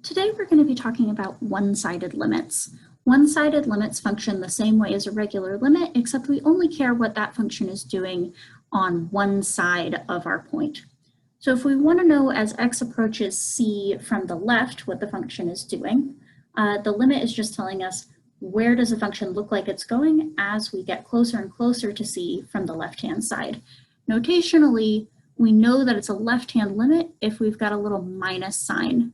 Today we're going to be talking about one-sided limits. One-sided limits function the same way as a regular limit, except we only care what that function is doing on one side of our point. So if we want to know as x approaches c from the left what the function is doing, the limit is just telling us where does the function look like it's going as we get closer and closer to c from the left-hand side. Notationally, we know that it's a left-hand limit if we've got a little minus sign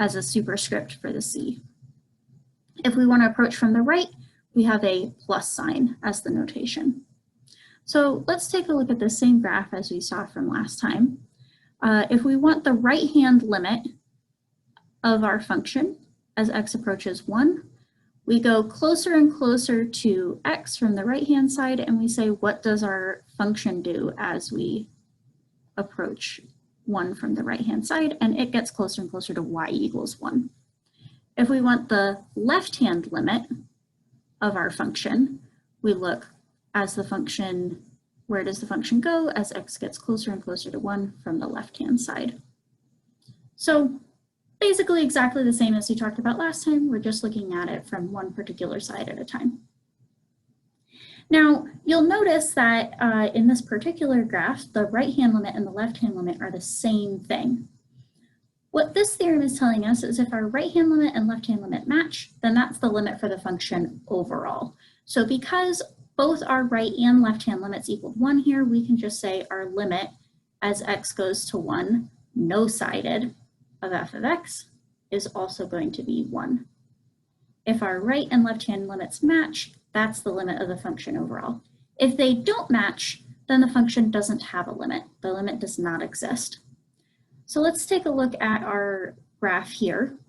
as a superscript for the c. If we want to approach from the right, we have a plus sign as the notation. So let's take a look at the same graph as we saw from last time. If we want the right-hand limit of our function as x approaches 1, we go closer and closer to x from the right-hand side and we say, what does our function do as we approach 1 from the right-hand side? And it gets closer and closer to y equals 1. If we want the left-hand limit of our function, we look as the function, where does the function go as x gets closer and closer to 1 from the left-hand side. So basically exactly the same as we talked about last time, we're just looking at it from one particular side at a time. Now, you'll notice that in this particular graph, the right-hand limit and the left-hand limit are the same thing. What this theorem is telling us is if our right-hand limit and left-hand limit match, then that's the limit for the function overall. So because both our right and left-hand limits equal 1 here, we can just say our limit as x goes to 1, no-sided, of f of x is also going to be 1. If our right and left-hand limits match, that's the limit of the function overall. If they don't match, then the function doesn't have a limit. The limit does not exist. So let's take a look at our graph here.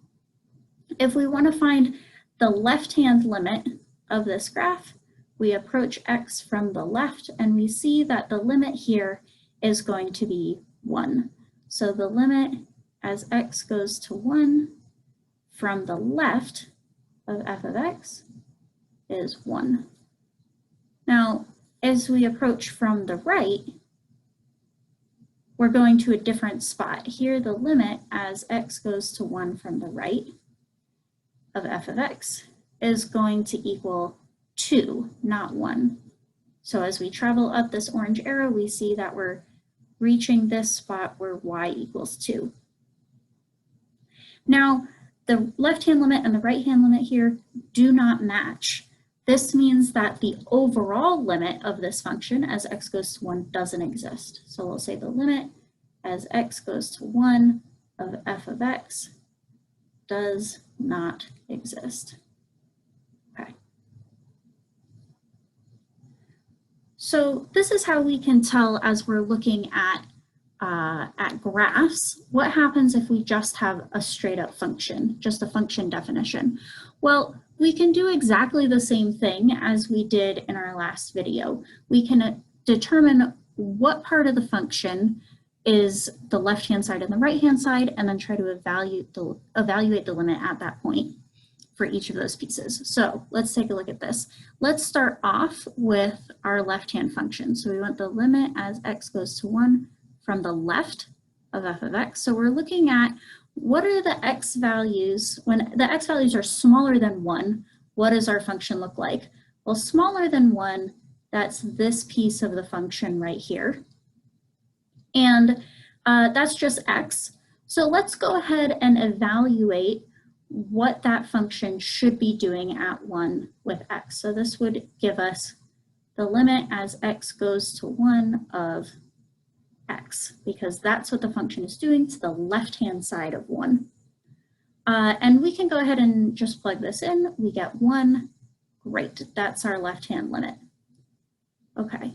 If we want to find the left-hand limit of this graph, we approach x from the left and we see that the limit here is going to be 1. So the limit as x goes to 1 from the left of f of x is 1. Now, as we approach from the right, we're going to a different spot. Here, the limit as x goes to 1 from the right of f of x is going to equal 2, not 1. So as we travel up this orange arrow, we see that we're reaching this spot where y equals 2. Now, the left-hand limit and the right-hand limit here do not match. This means that the overall limit of this function as x goes to 1 doesn't exist. So we'll say the limit as x goes to 1 of f of x does not exist. Okay. So this is how we can tell as we're looking at graphs, what happens if we just have a straight up function, just a function definition? Well, we can do exactly the same thing as we did in our last video. We can determine what part of the function is the left-hand side and the right-hand side, and then try to evaluate the limit at that point for each of those pieces. So let's take a look at this. Let's start off with our left-hand function. So we want the limit as x goes to 1 from the left of f of x. So we're looking at what are the x values, when the x values are smaller than 1, what does our function look like? Well, smaller than 1, that's this piece of the function right here. And that's just x. So let's go ahead and evaluate what that function should be doing at 1 with x. So this would give us the limit as x goes to 1 of x, because that's what the function is doing to the left-hand side of 1. And we can go ahead and just plug this in. We get 1. Great, that's our left-hand limit. Okay,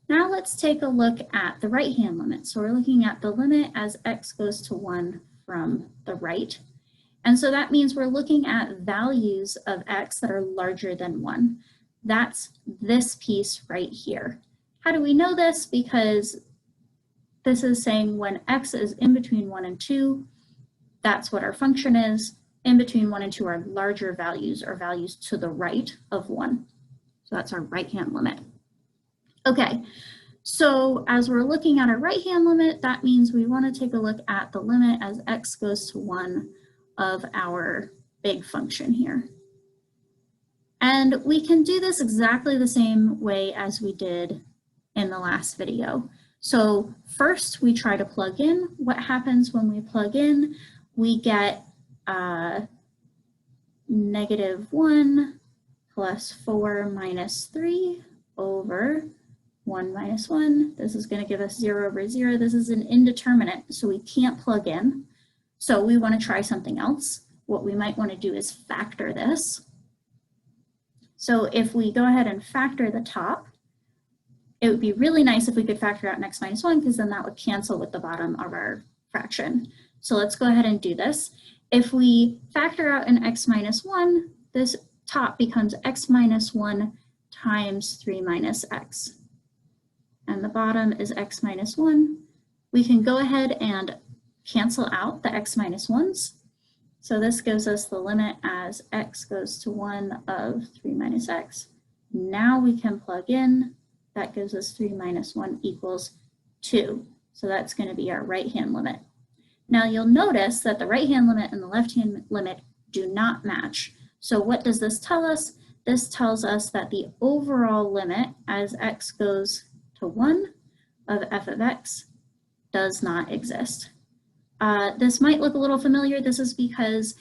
now let's take a look at the right-hand limit. So we're looking at the limit as x goes to 1 from the right. And so that means we're looking at values of x that are larger than 1. That's this piece right here. How do we know this? Because this is saying when x is in between 1 and 2, that's what our function is. In between 1 and 2 are larger values, or values to the right of 1. So that's our right-hand limit. Okay, so as we're looking at our right-hand limit, that means we want to take a look at the limit as x goes to 1 of our big function here. And we can do this exactly the same way as we did in the last video. So first we try to plug in. What happens when we plug in? We get -1 plus 4 minus 3 over 1 minus 1. This is going to give us 0 over 0. This is an indeterminate, so we can't plug in. So we want to try something else. What we might want to do is factor this. So if we go ahead and factor the top, it would be really nice if we could factor out an x minus 1, because then that would cancel with the bottom of our fraction. So let's go ahead and do this. If we factor out an x minus 1, this top becomes x minus 1 times 3 minus x. And the bottom is x minus 1. We can go ahead and cancel out the x minus 1s. So this gives us the limit as x goes to 1 of 3 minus x. Now we can plug in. That gives us 3 minus 1 equals 2. So that's going to be our right-hand limit. Now you'll notice that the right-hand limit and the left-hand limit do not match. So what does this tell us? This tells us that the overall limit as x goes to 1 of f of x does not exist. This might look a little familiar. This is because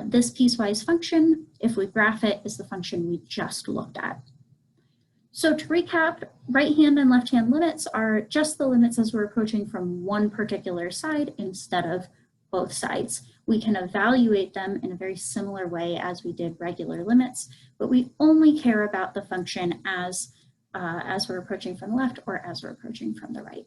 this piecewise function, if we graph it, is the function we just looked at. So to recap, right-hand and left-hand limits are just the limits as we're approaching from one particular side instead of both sides. We can evaluate them in a very similar way as we did regular limits, but we only care about the function as we're approaching from the left or as we're approaching from the right.